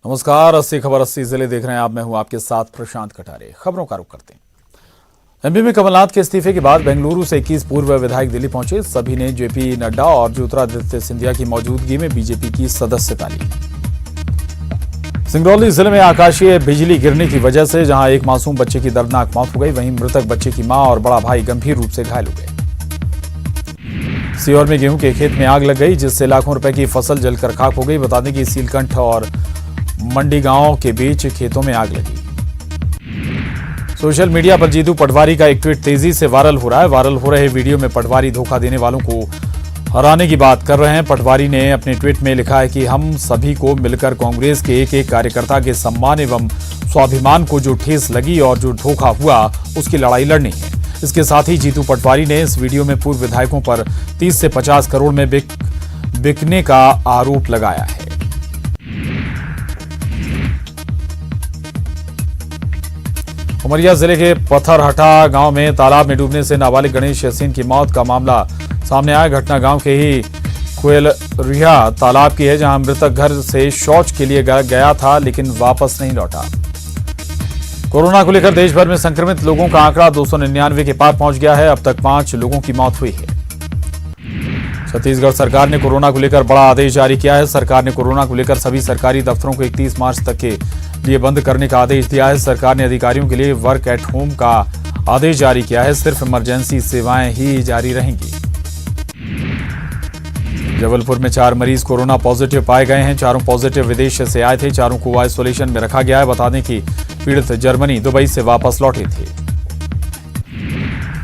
नमस्कार, 80 खबर 80 जिले देख रहे हैं आप। मैं हूं आपके साथ प्रशांत कटारे। खबरों का रुख करते हैं। एमपी में कमलनाथ के इस्तीफे के बाद बेंगलुरु से 21 पूर्व विधायक दिल्ली पहुंचे। सभी ने जेपी नड्डा और ज्योतिरादित्य सिंधिया की मौजूदगी में बीजेपी की सदस्यता ली। सिंगरौली जिले में आकाशीय बिजली गिरने की वजह से जहां एक मासूम बच्चे की दर्दनाक मौत हो गई, वहीं मृतक बच्चे की मां और बड़ा भाई गंभीर रूप से घायल हो गए। सीहोर में गेहूं के खेत में आग लग गई, जिससे लाखों रुपए की फसल जलकर खाक हो गई। बता दें कि सीलकंठ और मंडी गांव के बीच खेतों में आग लगी। सोशल मीडिया पर जीतू पटवारी का एक ट्वीट तेजी से वायरल हो रहा है। वायरल हो रहे वीडियो में पटवारी धोखा देने वालों को हराने की बात कर रहे हैं। पटवारी ने अपने ट्वीट में लिखा है कि हम सभी को मिलकर कांग्रेस के एक एक कार्यकर्ता के सम्मान एवं स्वाभिमान को जो ठेस लगी और जो धोखा हुआ, उसकी लड़ाई लड़नी है। इसके साथ ही जीतू पटवारी ने इस वीडियो में पूर्व विधायकों पर 30 से 50 करोड़ में बिकने का आरोप लगाया है। उमरिया जिले के पत्थरहटा गांव में तालाब में डूबने से नाबालिग गणेश यासीन की मौत का मामला सामने आया। घटना गांव के ही कुएलरिया तालाब की है, जहां मृतक घर से शौच के लिए गया था लेकिन वापस नहीं लौटा। कोरोना को लेकर देश भर में संक्रमित लोगों का आंकड़ा 299 के पार पहुंच गया है। अब तक 5 लोगों की मौत हुई है। छत्तीसगढ़ सरकार ने कोरोना को लेकर बड़ा आदेश जारी किया है। सरकार ने कोरोना को लेकर सभी सरकारी दफ्तरों को 31 मार्च तक के लिए बंद करने का आदेश दिया है। सरकार ने अधिकारियों के लिए वर्क एट होम का आदेश जारी किया है। सिर्फ इमरजेंसी सेवाएं ही जारी रहेंगी। जबलपुर में 4 मरीज कोरोना पॉजिटिव पाए गए हैं। चारों पॉजिटिव विदेश से आए थे। चारों को आइसोलेशन में रखा गया है। बता दें कि पीड़ित जर्मनी, दुबई से वापस लौटे थे।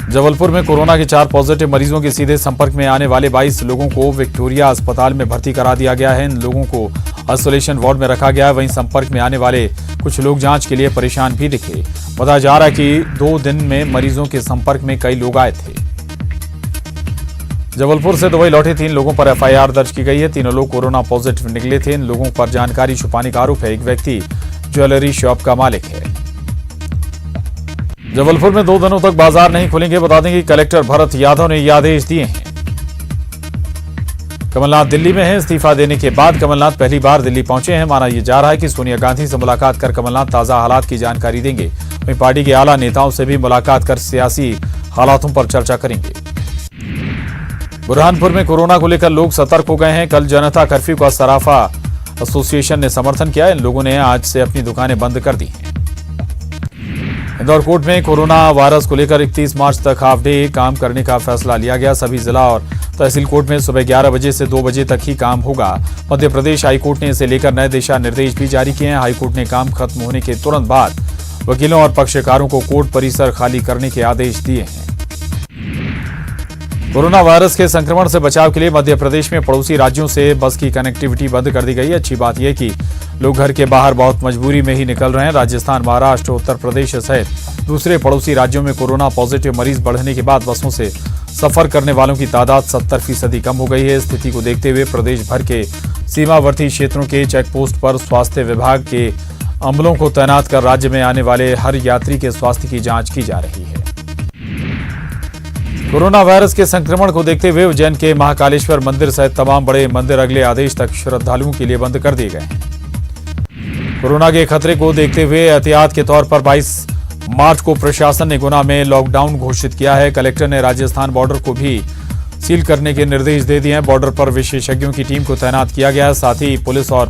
जबलपुर में कोरोना के 4 पॉजिटिव मरीजों के सीधे संपर्क में आने वाले 22 लोगों को विक्टोरिया अस्पताल में भर्ती करा दिया गया है। इन लोगों को आइसोलेशन वार्ड में रखा गया है। वहीं संपर्क में आने वाले कुछ लोग जांच के लिए परेशान भी दिखे। बताया जा रहा है कि 2 दिन में मरीजों के संपर्क में कई लोग आए थे। जबलपुर से दुबई लौटे 3 लोगों पर एफआईआर दर्ज की गई है। तीनों लोग कोरोना पॉजिटिव निकले थे। इन लोगों पर जानकारी छुपाने का आरोप है। एक व्यक्ति ज्वेलरी शॉप का मालिक है। जबलपुर में 2 दिनों तक बाजार नहीं खुलेंगे। बता दें कि कलेक्टर भरत यादव ने ये आदेश दिए हैं। कमलनाथ दिल्ली में हैं। इस्तीफा देने के बाद कमलनाथ पहली बार दिल्ली पहुंचे हैं। माना यह जा रहा है कि सोनिया गांधी से मुलाकात कर कमलनाथ ताजा हालात की जानकारी देंगे। वहीं पार्टी के आला नेताओं से भी मुलाकात कर सियासी हालातों पर चर्चा करेंगे। बुरहानपुर में कोरोना को लेकर लोग सतर्क हो गए हैं। कल जनता कर्फ्यू का सराफा एसोसिएशन ने समर्थन किया। इन लोगों ने आज से अपनी दुकानें बंद कर दी हैं। इंदौर कोर्ट में कोरोना वायरस को लेकर 31 मार्च तक हाफ डे काम करने का फैसला लिया गया। सभी जिला और तहसील कोर्ट में सुबह 11 बजे से 2 बजे तक ही काम होगा। मध्य प्रदेश हाईकोर्ट ने इसे लेकर नए दिशा निर्देश भी जारी किए हैं। हाईकोर्ट ने काम खत्म होने के तुरंत बाद वकीलों और पक्षकारों को कोर्ट परिसर खाली करने के आदेश दिए हैं। कोरोना वायरस के संक्रमण से बचाव के लिए मध्य प्रदेश में पड़ोसी राज्यों से बस की कनेक्टिविटी बंद कर दी गई है। अच्छी बात यह कि लोग घर के बाहर बहुत मजबूरी में ही निकल रहे हैं। राजस्थान, महाराष्ट्र, उत्तर प्रदेश सहित दूसरे पड़ोसी राज्यों में कोरोना पॉजिटिव मरीज बढ़ने के बाद बसों से सफर करने वालों की तादाद 70% कम हो गई है। स्थिति को देखते हुए प्रदेश भर के सीमावर्ती क्षेत्रों के चेकपोस्ट पर स्वास्थ्य विभाग के अमलों को तैनात कर राज्य में आने वाले हर यात्री के स्वास्थ्य की जांच की जा रही है। कोरोना वायरस के संक्रमण को देखते हुए उज्जैन के महाकालेश्वर मंदिर सहित तमाम बड़े मंदिर अगले आदेश तक श्रद्धालुओं के लिए बंद कर दिए गए हैं। कोरोना के खतरे को देखते हुए एहतियात के तौर पर 22 मार्च को प्रशासन ने गुना में लॉकडाउन घोषित किया है। कलेक्टर ने राजस्थान बॉर्डर को भी सील करने के निर्देश दे दिए हैं। बॉर्डर पर विशेषज्ञों की टीम को तैनात किया गया है। साथ ही पुलिस और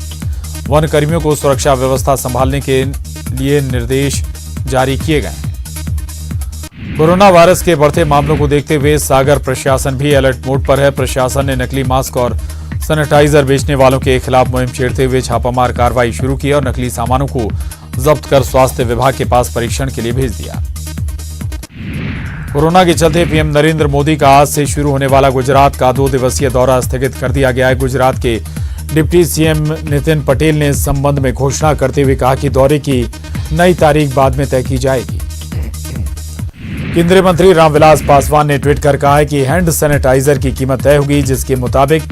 वन कर्मियों को सुरक्षा व्यवस्था संभालने के लिए निर्देश जारी किए गए हैं। कोरोना वायरस के बढ़ते मामलों को देखते हुए सागर प्रशासन भी अलर्ट मोड पर है। प्रशासन ने नकली मास्क और सैनिटाइजर बेचने वालों के खिलाफ मुहिम छेड़ते हुए छापामार कार्रवाई शुरू की और नकली सामानों को जब्त कर स्वास्थ्य विभाग के पास परीक्षण के लिए भेज दिया। कोरोना के चलते पीएम नरेंद्र मोदी का आज से शुरू होने वाला गुजरात का 2 दिवसीय दौरा स्थगित कर दिया गया है। गुजरात के डिप्टी सीएम नितिन पटेल ने इस संबंध में घोषणा करते हुए कहा कि दौरे की नई तारीख बाद में तय की जाएगी। केंद्रीय मंत्री रामविलास पासवान ने ट्वीट कर कहा है कि हैंड सैनिटाइजर की कीमत तय होगी, जिसके मुताबिक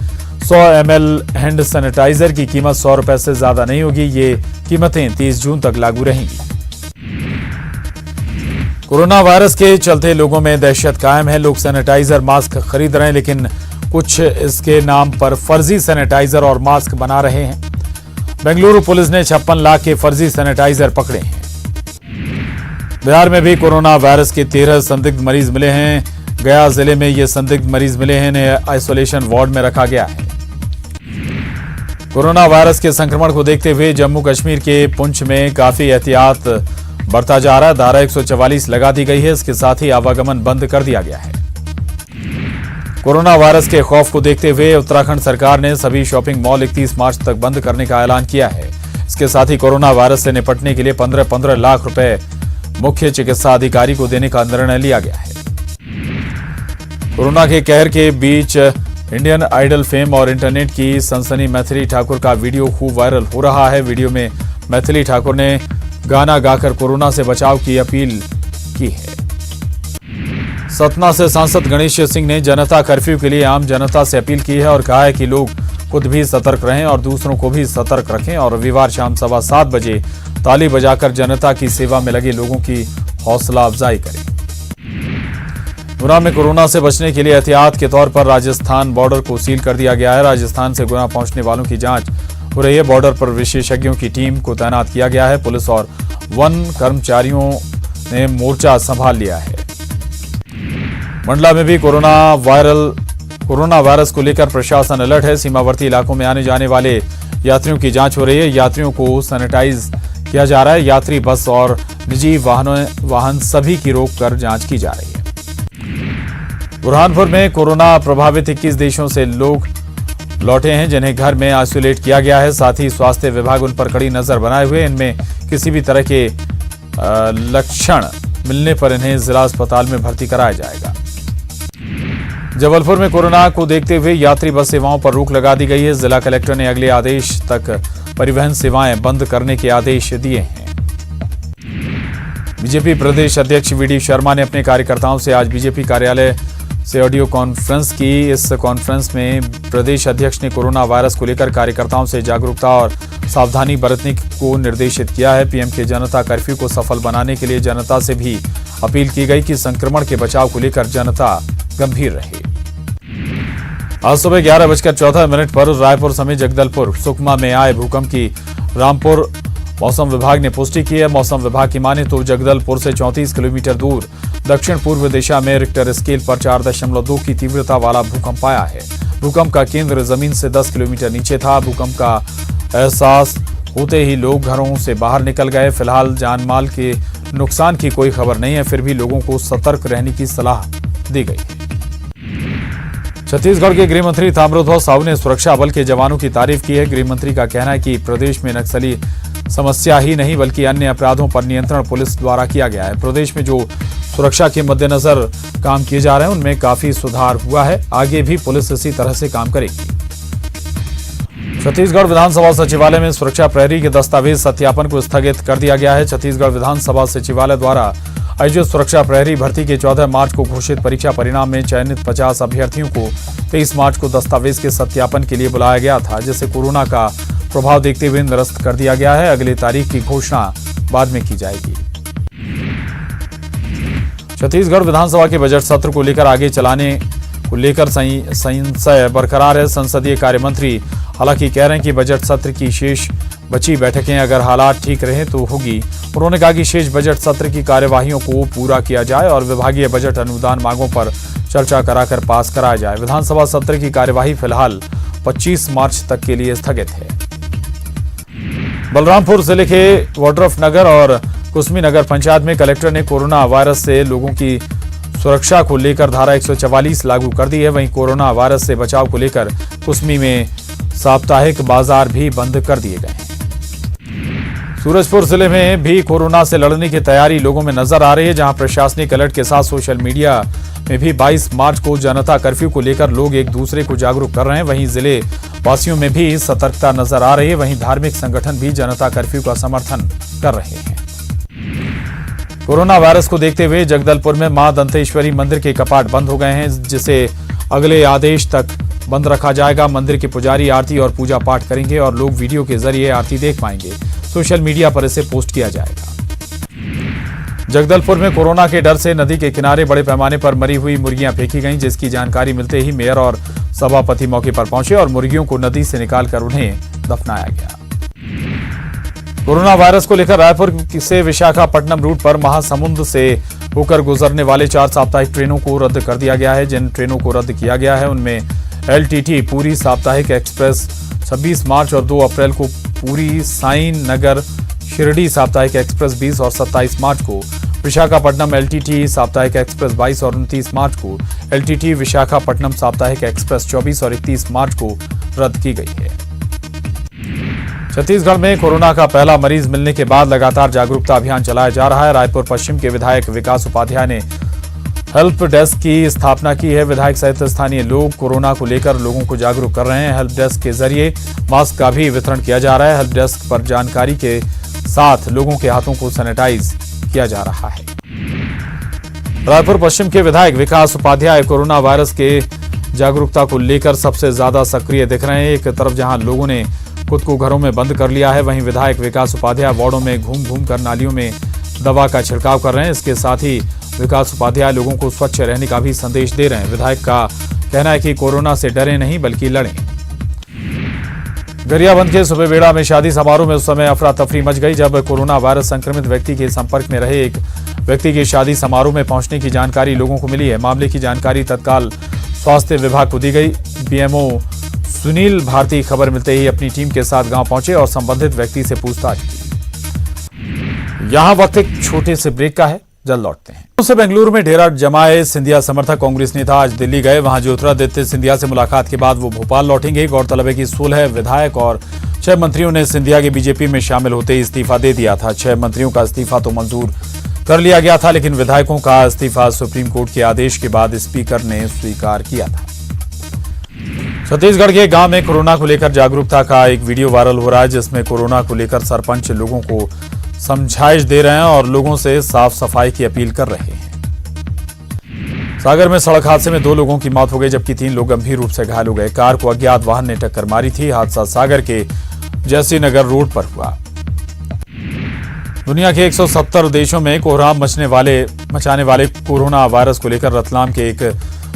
100 ml हैंड सैनिटाइजर की कीमत 100 रुपए से ज्यादा नहीं होगी। ये कीमतें 30 जून तक लागू रहेंगी। कोरोना वायरस के चलते लोगों में दहशत कायम है। लोग सैनिटाइजर, मास्क खरीद रहे हैं, लेकिन कुछ इसके नाम पर फर्जी सैनिटाइजर और मास्क बना रहे हैं। बेंगलुरु पुलिस ने 56 लाख के फर्जी सैनिटाइजर पकड़े हैं। बिहार में भी कोरोना वायरस के 13 संदिग्ध मरीज मिले हैं। गया जिले में ये संदिग्ध मरीज मिले हैं, इन्हें आइसोलेशन वार्ड में रखा गया है। कोरोना वायरस के संक्रमण को देखते हुए जम्मू कश्मीर के पुंछ में काफी एहतियात बरता जा रहा है। धारा 144 लगा दी गई है, इसके साथ ही आवागमन बंद कर दिया गया है। कोरोना वायरस के खौफ को देखते हुए उत्तराखंड सरकार ने सभी शॉपिंग मॉल 31 मार्च तक बंद करने का ऐलान किया है। इसके साथ ही कोरोना वायरस से निपटने के लिए 15-15 लाख रुपए मुख्य चिकित्सा अधिकारी को देने का निर्णय लिया गया है। कोरोना के कहर के बीच इंडियन आइडल फेम और इंटरनेट की सनसनी मैथिली ठाकुर का वीडियो खूब वायरल हो रहा है। वीडियो में मैथिली ठाकुर ने गाना गाकर कोरोना से बचाव की अपील की है। सतना से सांसद गणेश सिंह ने जनता कर्फ्यू के लिए आम जनता से अपील की है और कहा है कि लोग खुद भी सतर्क रहें और दूसरों को भी सतर्क रखें और रविवार शाम 7:15 बजे ताली बजाकर जनता की सेवा में लगे लोगों की हौसला अफजाई करें। गुना में कोरोना से बचने के लिए एहतियात के तौर पर राजस्थान बॉर्डर को सील कर दिया गया है। राजस्थान से गुना पहुंचने वालों की जांच हो रही है। बॉर्डर पर विशेषज्ञों की टीम को तैनात किया गया है। पुलिस और वन कर्मचारियों ने मोर्चा संभाल लिया है। मंडला में भी कोरोना वायरस को लेकर प्रशासन अलर्ट है। सीमावर्ती इलाकों में आने जाने वाले यात्रियों की जांच हो रही है। यात्रियों को सैनिटाइज किया जा रहा है। यात्री बस और निजी वाहन सभी की रोक कर जांच की जा रही है। बुरहानपुर में कोरोना प्रभावित 21 देशों से लोग लौटे हैं, जिन्हें घर में आइसोलेट किया गया है। साथ ही स्वास्थ्य विभाग उन पर कड़ी नजर बनाए हुए। इनमें किसी भी तरह के लक्षण मिलने पर इन्हें जिला अस्पताल में भर्ती कराया जाएगा। जबलपुर में कोरोना को देखते हुए यात्री बस सेवाओं पर रोक लगा दी गई है। जिला कलेक्टर ने अगले आदेश तक परिवहन सेवाएं बंद करने के आदेश दिए हैं। बीजेपी प्रदेश अध्यक्ष वीडी शर्मा ने अपने कार्यकर्ताओं से आज बीजेपी कार्यालय से ऑडियो कॉन्फ्रेंस की। इस कॉन्फ्रेंस में प्रदेश अध्यक्ष ने कोरोना वायरस को लेकर कार्यकर्ताओं से जागरूकता और सावधानी बरतने को निर्देशित किया है। पीएम के जनता कर्फ्यू को सफल बनाने के लिए जनता से भी अपील की गई कि संक्रमण के बचाव को लेकर जनता गंभीर रहे। आज सुबह 11:14 पर रायपुर समेत जगदलपुर सुकमा में आए भूकंप की रामपुर मौसम विभाग ने पुष्टि की है। मौसम विभाग की माने तो जगदलपुर से 34 किलोमीटर दूर दक्षिण पूर्व दिशा में रिक्टर स्केल पर 4.2 की तीव्रता वाला भूकंप आया है। भूकंप का केंद्र जमीन से 10 किलोमीटर नीचे था। भूकंप का एहसास होते ही लोग घरों से बाहर निकल गए। फिलहाल जानमाल के नुकसान की कोई खबर नहीं है, फिर भी लोगों को सतर्क रहने की सलाह दी गई है। छत्तीसगढ़ के गृह मंत्री ताम्रध्वज साहू ने सुरक्षा बल के जवानों की तारीफ की है। गृह मंत्री का कहना है कि प्रदेश में नक्सली समस्या ही नहीं बल्कि अन्य अपराधों पर नियंत्रण पुलिस द्वारा किया गया है। प्रदेश में जो सुरक्षा के मद्देनजर काम किए जा रहे हैं उनमें काफी सुधार हुआ है। आगे भी पुलिस इसी तरह से काम करेगी। छत्तीसगढ़ विधानसभा सचिवालय में सुरक्षा प्रहरी के दस्तावेज सत्यापन को स्थगित कर दिया गया है। छत्तीसगढ़ विधानसभा सचिवालय द्वारा आयोजित सुरक्षा प्रहरी भर्ती के 14 मार्च को घोषित परीक्षा परिणाम में चयनित 50 अभ्यर्थियों को 23 मार्च को दस्तावेज के सत्यापन के लिए बुलाया गया था, जिसे कोरोना का प्रभाव देखते हुए निरस्त कर दिया गया है। अगली तारीख की घोषणा बाद में की जाएगी। छत्तीसगढ़ विधानसभा के बजट सत्र को लेकर आगे चलाने को लेकर संशय बरकरार है। संसदीय कार्य मंत्री हालांकि कह रहे हैं कि बजट सत्र की शेष बची बैठकें अगर हालात ठीक रहे तो होगी। उन्होंने कहा कि शेष बजट सत्र की कार्यवाहियों को पूरा किया जाए और विभागीय बजट अनुदान मांगों पर चर्चा कराकर पास कराया जाए। विधानसभा सत्र की कार्यवाही फिलहाल 25 मार्च तक के लिए स्थगित है। बलरामपुर जिले के वाड्रफ नगर और कुसमी नगर पंचायत में कलेक्टर ने कोरोना वायरस से लोगों की सुरक्षा को लेकर धारा 144 लागू कर दी है। वहीं कोरोना वायरस से बचाव को लेकर कुसमी में साप्ताहिक बाजार भी बंद कर दिए गए हैं। सूरजपुर जिले में भी कोरोना से लड़ने की तैयारी लोगों में नजर आ रही है, जहां प्रशासनिक अलर्ट के साथ सोशल मीडिया में भी 22 मार्च को जनता कर्फ्यू को लेकर लोग एक दूसरे को जागरूक कर रहे हैं। वहीं जिले वासियों में भी सतर्कता नजर आ रही है। वहीं धार्मिक संगठन भी जनता कर्फ्यू का समर्थन कर रहे हैं। कोरोना वायरस को देखते हुए जगदलपुर में मां दंतेश्वरी मंदिर के कपाट बंद हो गए हैं, जिसे अगले आदेश तक बंद रखा जाएगा। मंदिर के पुजारी आरती और पूजा पाठ करेंगे और लोग वीडियो के जरिए आरती देख पाएंगे। सोशल मीडिया पर इसे पोस्ट किया जाएगा। जगदलपुर में कोरोना के डर से नदी के किनारे बड़े पैमाने पर मरी हुई मुर्गियां फेंकी गईं, जिसकी जानकारी मिलते ही मेयर और सभापति मौके पर पहुंचे और मुर्गियों को नदी से निकालकर उन्हें दफनाया गया। कोरोना वायरस को लेकर रायपुर से विशाखापट्टनम रूट पर महासमुंद से होकर गुजरने वाले 4 साप्ताहिक ट्रेनों को रद्द कर दिया गया है। जिन ट्रेनों को रद्द किया गया है उनमें एलटीटी पूरी साप्ताहिक एक्सप्रेस 26 मार्च और 2 अप्रैल को पूरी साइन नगर शिरडी साप्ताहिक एक्सप्रेस 20 और 27 मार्च को, विशाखापट्टनम एलटीटी साप्ताहिक एक्सप्रेस 22 और 29 मार्च को, एलटीटी विशाखापट्टनम साप्ताहिक एक्सप्रेस 24 और 31 मार्च को रद्द की गई है। छत्तीसगढ़ में कोरोना का पहला मरीज मिलने के बाद लगातार जागरूकता अभियान चलाया जा रहा है। रायपुर पश्चिम के विधायक विकास उपाध्याय ने हेल्प डेस्क की स्थापना की है। विधायक सहित स्थानीय लोग कोरोना को लेकर लोगों को जागरूक कर रहे हैं। हेल्प डेस्क के जरिए मास्क का भी वितरण किया जा रहा है। हेल्प डेस्क पर जानकारी के साथ लोगों के हाथों को सैनिटाइज किया जा रहा है। रायपुर पश्चिम के विधायक विकास उपाध्याय कोरोना वायरस के जागरूकता को लेकर सबसे ज्यादा सक्रिय दिख रहे हैं। एक तरफ जहां लोगों ने खुद को घरों में बंद कर लिया है, वहीं विधायक विकास उपाध्याय वार्डों में घूम घूम कर नालियों में दवा का छिड़काव कर रहे हैं। इसके साथ ही विकास उपाध्याय लोगों को स्वच्छ रहने का भी संदेश दे रहे हैं। विधायक का कहना है कि कोरोना से डरे नहीं बल्कि लड़ें। गरियाबंद के सुबेबेड़ा में शादी समारोह में उस समय अफरा तफरी मच गई जब कोरोना वायरस संक्रमित व्यक्ति के संपर्क में रहे एक व्यक्ति की शादी समारोह में पहुंचने की जानकारी लोगों को मिली है। मामले की जानकारी तत्काल स्वास्थ्य विभाग को दी गई। बीएमओ सुनील भारती खबर मिलते ही अपनी टीम के साथ गांव पहुंचे और संबंधित व्यक्ति से पूछताछ की। यहां वक्त एक छोटे से ब्रेक का है, जल्द लौटते हैं। से बेंगलुरु में डेरा जमाए सिंधिया समर्थक कांग्रेस नेता आज दिल्ली गए। वहां ज्योतिरादित्य सिंधिया से मुलाकात के बाद वो भोपाल लौटेंगे। गौरतलब है कि 16 विधायक और 6 मंत्रियों ने सिंधिया के बीजेपी में शामिल होते ही इस्तीफा दे दिया था। 6 मंत्रियों का इस्तीफा तो मंजूर कर लिया गया था, लेकिन विधायकों का इस्तीफा सुप्रीम कोर्ट के आदेश के बाद स्पीकर ने स्वीकार किया था। छत्तीसगढ़ के गांव में कोरोना को लेकर जागरूकता का एक वीडियो वायरल हो रहा है, जिसमें कोरोना को लेकर सरपंच लोगों को समझाइश दे रहे हैं और लोगों से साफ सफाई की अपील कर रहे हैं। सागर में सड़क हादसे में 2 लोगों की मौत हो गई जबकि 3 लोग गंभीर रूप से घायल हो गए। कार को अज्ञात वाहन ने टक्कर मारी थी। हादसा सागर के जैसी नगर रोड पर हुआ। दुनिया के 170 देशों में कोहराम मचाने वाले कोरोना वायरस को लेकर रतलाम के एक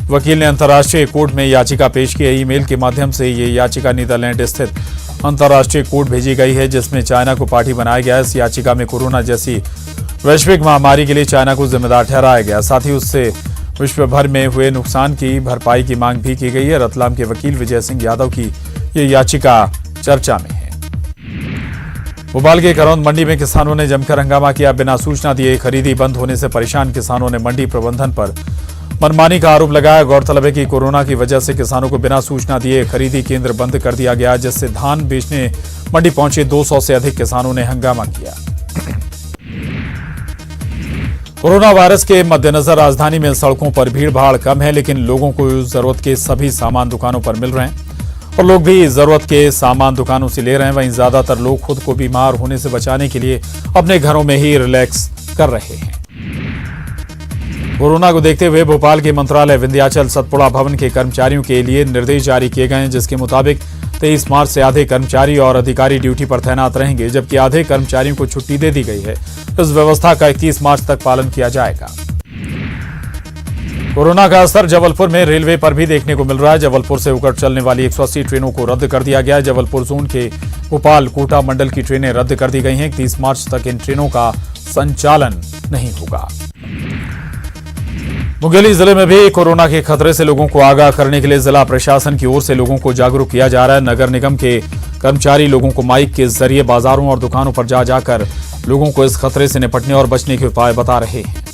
वकील ने अंतर्राष्ट्रीय कोर्ट में याचिका पेश की है। ईमेल के माध्यम से ये याचिका नीदरलैंड स्थित अंतर्राष्ट्रीय कोर्ट भेजी गई है, जिसमें चाइना को पार्टी बनाया गया है। इस याचिका में कोरोना जैसी वैश्विक महामारी के लिए चाइना को जिम्मेदार ठहराया गया। साथ ही उससे विश्व भर में हुए नुकसान की भरपाई की मांग भी की गई है। रतलाम के वकील विजय सिंह यादव की ये याचिका चर्चा में है। भोपाल के करौंद मंडी में किसानों ने जमकर हंगामा किया। बिना सूचना दिए खरीदी बंद होने से परेशान किसानों ने मंडी प्रबंधन पर मनमानी का आरोप लगाया। गौरतलब है कि कोरोना की वजह से किसानों को बिना सूचना दिए खरीदी केंद्र बंद कर दिया गया, जिससे धान बेचने मंडी पहुंचे 200 से अधिक किसानों ने हंगामा किया। कोरोना वायरस के मद्देनजर राजधानी में सड़कों पर भीड़ भाड़ कम है, लेकिन लोगों को जरूरत के सभी सामान दुकानों पर मिल रहे हैं और लोग भी जरूरत के सामान दुकानों से ले रहे हैं। वहीं ज्यादातर लोग खुद को बीमार होने से बचाने के लिए अपने घरों में ही रिलैक्स कर रहे हैं। कोरोना को देखते हुए भोपाल के मंत्रालय विंध्याचल सतपुड़ा भवन के कर्मचारियों के लिए निर्देश जारी किए गए हैं, जिसके मुताबिक 23 मार्च से आधे कर्मचारी और अधिकारी ड्यूटी पर तैनात रहेंगे, जबकि आधे कर्मचारियों को छुट्टी दे दी गई है। इस व्यवस्था का 31 मार्च तक पालन किया जाएगा। कोरोना का असर जबलपुर में रेलवे पर भी देखने को मिल रहा है। जबलपुर से होकर चलने वाली 180 ट्रेनों को रद्द कर दिया गया है। जबलपुर जोन के भोपाल कोटा मंडल की ट्रेनें रद्द कर दी गई हैं। 31 मार्च तक इन ट्रेनों का संचालन नहीं होगा। मुंगेली जिले में भी कोरोना के खतरे से लोगों को आगाह करने के लिए जिला प्रशासन की ओर से लोगों को जागरूक किया जा रहा है। नगर निगम के कर्मचारी लोगों को माइक के जरिए बाजारों और दुकानों पर जा जाकर लोगों को इस खतरे से निपटने और बचने के उपाय बता रहे हैं।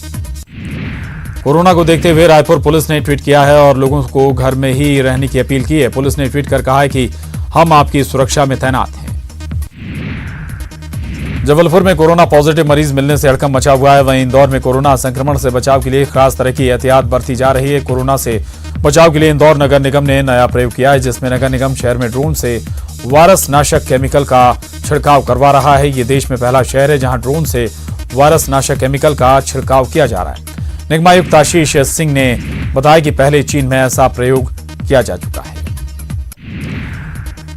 कोरोना को देखते हुए रायपुर पुलिस ने ट्वीट किया है और लोगों को घर में ही रहने की अपील की है। पुलिस ने ट्वीट कर कहा है कि हम आपकी सुरक्षा में तैनात हैं। जबलपुर में कोरोना पॉजिटिव मरीज मिलने से हड़कंप मचा हुआ है। वहीं इंदौर में कोरोना संक्रमण से बचाव के लिए खास तरह की एहतियात बरती जा रही है। कोरोना से बचाव के लिए इंदौर नगर निगम ने नया प्रयोग किया है, जिसमें नगर निगम शहर में ड्रोन से वायरस नाशक केमिकल का छिड़काव करवा रहा है। ये देश में पहला शहर है जहां ड्रोन से वायरस नाशक केमिकल का छिड़काव किया जा रहा है। निगमायुक्त आशीष सिंह ने बताया कि पहले चीन में ऐसा प्रयोग किया जा चुका है।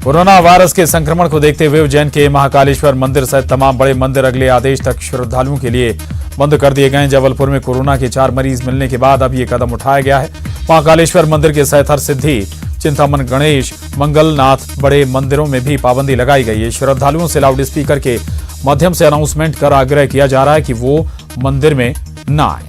कोरोना वायरस के संक्रमण को देखते हुए उज्जैन के महाकालेश्वर मंदिर सहित तमाम बड़े मंदिर अगले आदेश तक श्रद्धालुओं के लिए बंद कर दिए गए हैं। जबलपुर में कोरोना के 4 मरीज मिलने के बाद अब ये कदम उठाया गया है। महाकालेश्वर मंदिर के सहित हर सिद्धि, चिंतामन, गणेश, मंगलनाथ बड़े मंदिरों में भी पाबंदी लगाई गई है। श्रद्धालुओं से लाउड स्पीकर के माध्यम से अनाउंसमेंट कर आग्रह किया जा रहा है कि वो मंदिर में न आए।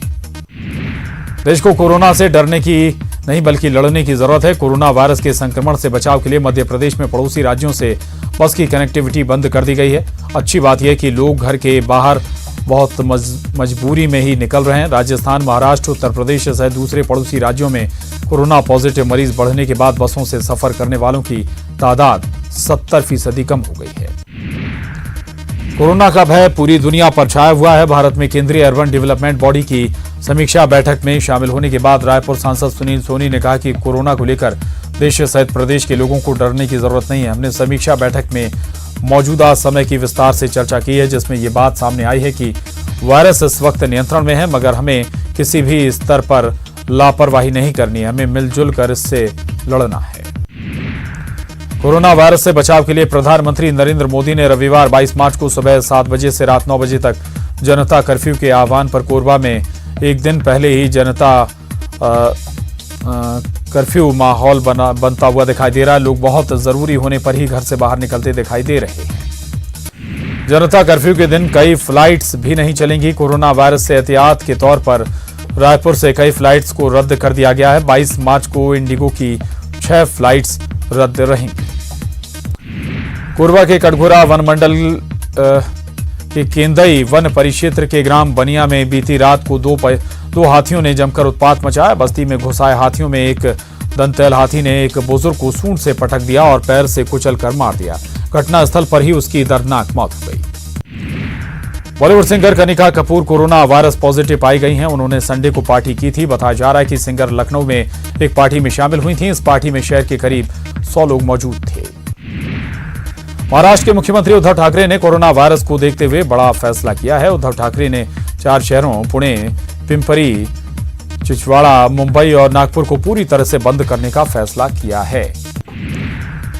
देश को कोरोना से डरने की नहीं बल्कि लड़ने की जरूरत है। कोरोना वायरस के संक्रमण से बचाव के लिए मध्य प्रदेश में पड़ोसी राज्यों से बस की कनेक्टिविटी बंद कर दी गई है। अच्छी बात यह कि लोग घर के बाहर बहुत मजबूरी में ही निकल रहे हैं। राजस्थान, महाराष्ट्र, उत्तर प्रदेश सहित दूसरे पड़ोसी राज्यों में कोरोना पॉजिटिव मरीज बढ़ने के बाद बसों से सफर करने वालों की तादाद 70% कम हो गई है। कोरोना का भय पूरी दुनिया पर छाया हुआ है। भारत में केंद्रीय अर्बन डेवलपमेंट बॉडी की समीक्षा बैठक में शामिल होने के बाद रायपुर सांसद सुनील सोनी ने कहा कि कोरोना को लेकर देश सहित प्रदेश के लोगों को डरने की जरूरत नहीं है। हमने समीक्षा बैठक में मौजूदा समय की विस्तार से चर्चा की है, जिसमें यह बात सामने आई है कि वायरस इस वक्त नियंत्रण में है, मगर हमें किसी भी स्तर पर लापरवाही नहीं करनी है। हमें मिलजुल कर इससे लड़ना है। कोरोना वायरस से बचाव के लिए प्रधानमंत्री नरेंद्र मोदी ने रविवार 22 मार्च को सुबह 7 बजे से रात 9 बजे तक जनता कर्फ्यू के आह्वान पर कोरबा में एक दिन पहले ही जनता कर्फ्यू माहौल बनता हुआ दिखाई दे रहा है। लोग बहुत जरूरी होने पर ही घर से बाहर निकलते दिखाई दे रहे हैं। जनता कर्फ्यू के दिन कई फ्लाइट्स भी नहीं चलेंगी। कोरोना वायरस से एहतियात के तौर पर रायपुर से कई फ्लाइट्स को रद्द कर दिया गया है। 22 मार्च को इंडिगो की 6 फ्लाइट्स रद्द रहेंगी। कोरबा के कटघोरा वन मंडल के केंदई वन परिक्षेत्र के ग्राम बनिया में बीती रात को दो हाथियों ने जमकर उत्पात मचाया। बस्ती में घुस आए हाथियों में एक दंतैल हाथी ने एक बुजुर्ग को सूंड से पटक दिया और पैर से कुचलकर मार दिया। घटनास्थल पर ही उसकी दर्दनाक मौत हो गई। Bollywood singer Kanika Kapoor coronavirus positive पाई गई हैं। उन्होंने संडे को पार्टी की थी। बताया जा रहा है कि सिंगर लखनऊ में एक पार्टी में शामिल हुई थी। इस पार्टी में शहर के करीब 100 लोग मौजूद थे। महाराष्ट्र के मुख्यमंत्री उद्धव ठाकरे ने कोरोना वायरस को देखते हुए बड़ा फैसला किया है। उद्धव ठाकरे ने 4 शहरों पुणे, पिंपरी, छिंदवाड़ा, मुंबई और नागपुर को पूरी तरह से बंद करने का फैसला किया है।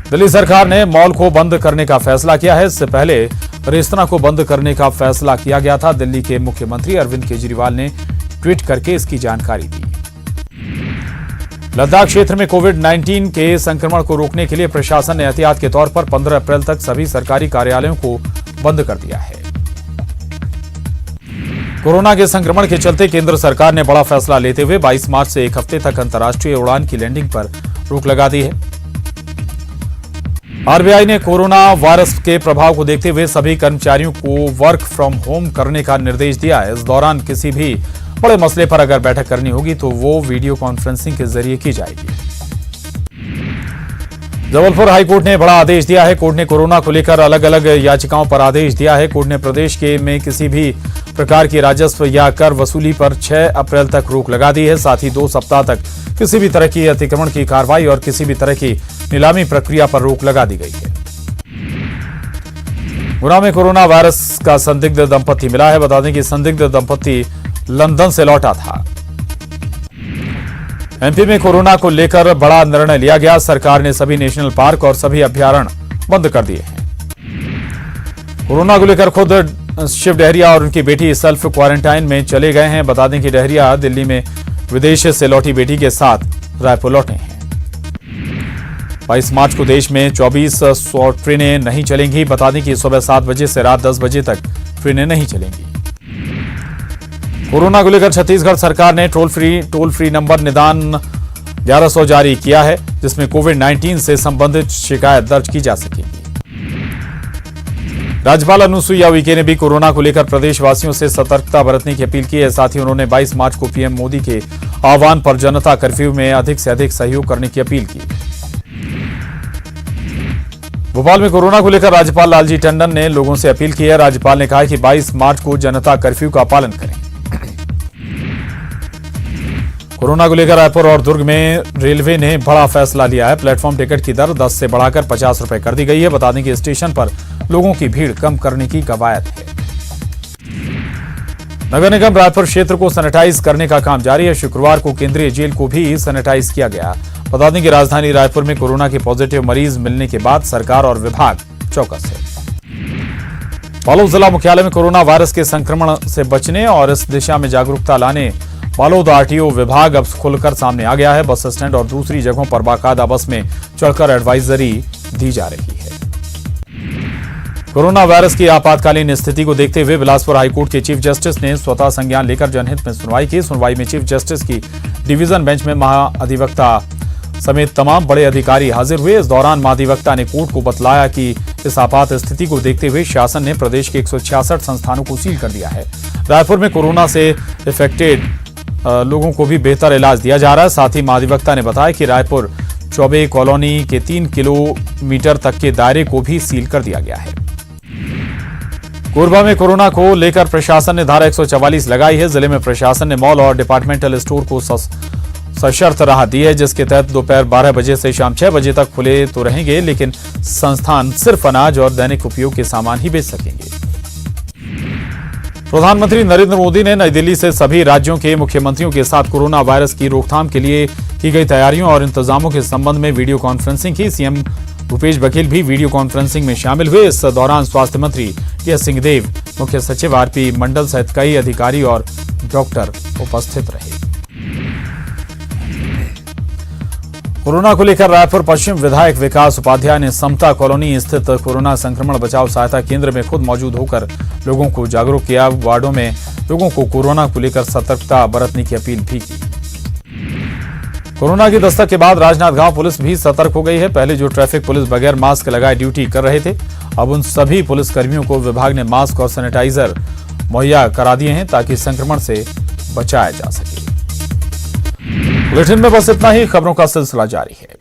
दिल्ली सरकार ने मॉल को बंद करने का फैसला किया है। इससे पहले रेस्तरां को बंद करने का फैसला किया गया था। दिल्ली के मुख्यमंत्री अरविंद केजरीवाल ने ट्वीट करके इसकी जानकारी दी। लद्दाख क्षेत्र में कोविड-19 के संक्रमण को रोकने के लिए प्रशासन ने एहतियात के तौर पर 15 अप्रैल तक सभी सरकारी कार्यालयों को बंद कर दिया है। कोरोना के संक्रमण के चलते केंद्र सरकार ने बड़ा फैसला लेते हुए 22 मार्च से एक हफ्ते तक अंतर्राष्ट्रीय उड़ान की लैंडिंग पर रोक लगा दी है। आरबीआई ने कोरोना वायरस के प्रभाव को देखते हुए सभी कर्मचारियों को वर्क फ्रॉम होम करने का निर्देश दिया है। इस दौरान किसी भी बड़े मसले पर अगर बैठक करनी होगी तो वो वीडियो कॉन्फ्रेंसिंग के जरिए की जाएगी। जबलपुर हाईकोर्ट ने बड़ा आदेश दिया है। कोर्ट ने कोरोना को लेकर अलग अलग याचिकाओं पर आदेश दिया है। कोर्ट ने प्रदेश में किसी भी प्रकार की राजस्व या कर वसूली पर 6 अप्रैल तक रोक लगा दी है। साथ ही 2 सप्ताह तक किसी भी तरह की अतिक्रमण की कार्रवाई और किसी भी तरह की नीलामी प्रक्रिया पर रोक लगा दी गई है। गुना में कोरोना वायरस का संदिग्ध दंपति मिला है। बता दें कि संदिग्ध दंपति लंदन से लौटा था। एमपी में कोरोना को लेकर बड़ा निर्णय लिया गया। सरकार ने सभी नेशनल पार्क और सभी अभयारण्य बंद कर दिए हैं। कोरोना को लेकर खुद शिव डहरिया और उनकी बेटी सेल्फ क्वारंटाइन में चले गए हैं। बता दें कि डहरिया दिल्ली में विदेश से लौटी बेटी के साथ रायपुर लौटे हैं। 22 मार्च को देश में 2400 ट्रेनें नहीं चलेंगी। बता दें कि सुबह 7 बजे से रात 10 बजे तक ट्रेनें नहीं चलेंगी। कोरोना को लेकर छत्तीसगढ़ सरकार ने टोल फ्री नंबर निदान 1100 जारी किया है, जिसमें कोविड-19 से संबंधित शिकायत दर्ज की जा सकेगी। राज्यपाल अनुसुईया उइके ने भी कोरोना को लेकर प्रदेशवासियों से सतर्कता बरतने की अपील की है। साथ ही उन्होंने 22 मार्च को पीएम मोदी के आह्वान पर जनता कर्फ्यू में अधिक से अधिक सहयोग करने की अपील की। भोपाल में कोरोना को लेकर राज्यपाल लालजी टंडन ने लोगों से अपील की है। राज्यपाल ने कहा कि 22 मार्च को जनता कर्फ्यू का पालन करें। कोरोना को लेकर रायपुर और दुर्ग में रेलवे ने बड़ा फैसला लिया है। प्लेटफॉर्म टिकट की दर 10 से बढ़ाकर 50 रुपए कर दी गई है। बता दें कि स्टेशन पर लोगों की भीड़ कम करने की कवायद है। नगर निगम रायपुर क्षेत्र को सैनिटाइज करने का काम जारी है। शुक्रवार को केंद्रीय जेल को भी सैनिटाइज किया गया। बता दें कि राजधानी रायपुर में कोरोना के पॉजिटिव मरीज मिलने के बाद सरकार और विभाग चौकस है। बालोद जिला मुख्यालय में कोरोना वायरस के संक्रमण से बचने और इस दिशा में जागरूकता लाने बालोद आरटीओ विभाग अब खुलकर सामने आ गया है। बस स्टैंड और दूसरी जगहों पर बाकायदा बस में चढ़कर एडवाइजरी दी जा रही है। कोरोना वायरस की आपातकालीन स्थिति को देखते हुए बिलासपुर हाईकोर्ट के चीफ जस्टिस ने स्वतः संज्ञान लेकर जनहित में सुनवाई की। सुनवाई में चीफ जस्टिस की डिवीजन बेंच में महाधिवक्ता समेत तमाम बड़े अधिकारी हाजिर हुए। इस दौरान महाधिवक्ता ने कोर्ट को बतलाया कि इस आपात स्थिति को देखते हुए शासन ने प्रदेश के 166 संस्थानों को सील कर दिया है। रायपुर में कोरोना से इफेक्टेड लोगों को भी बेहतर इलाज दिया जा रहा है। साथ ही महाधिवक्ता ने बताया कि रायपुर चौबे कॉलोनी के 3 किलोमीटर तक के दायरे को भी सील कर दिया गया है। कोरबा में कोरोना को लेकर प्रशासन ने धारा 144 लगाई है। जिले में प्रशासन ने मॉल और डिपार्टमेंटल स्टोर को सशर्त राहत दी है, जिसके तहत दोपहर 12 बजे से शाम 6 बजे तक खुले तो रहेंगे, लेकिन संस्थान सिर्फ अनाज और दैनिक उपयोग के सामान ही बेच सकेंगे। प्रधानमंत्री नरेंद्र मोदी ने नई दिल्ली से सभी राज्यों के मुख्यमंत्रियों के साथ कोरोना वायरस की रोकथाम के लिए की गई तैयारियों और इंतजामों के संबंध में वीडियो कॉन्फ्रेंसिंग की। सीएम भूपेश बघेल भी वीडियो कॉन्फ्रेंसिंग में शामिल हुए। इस दौरान स्वास्थ्य मंत्री टी.एस. सिंहदेव, मुख्य सचिव आर.पी. मंडल सहित कई अधिकारी और डॉक्टर उपस्थित रहे। कोरोना को लेकर रायपुर पश्चिम विधायक विकास उपाध्याय ने समता कॉलोनी स्थित कोरोना संक्रमण बचाव सहायता केंद्र में खुद मौजूद होकर लोगों को जागरूक किया। वार्डों में लोगों को कोरोना को लेकर सतर्कता बरतने की अपील भी की। कोरोना की दस्तक के बाद राजनांदगांव पुलिस भी सतर्क हो गई है। पहले जो ट्रैफिक पुलिस बगैर मास्क लगाए ड्यूटी कर रहे थे, अब उन सभी पुलिस कर्मियों को विभाग ने मास्क और सैनिटाइजर मुहैया करा दिए हैं ताकि संक्रमण से बचाया जा सके। बुलेटिन में बस इतना ही। खबरों का सिलसिला जारी है।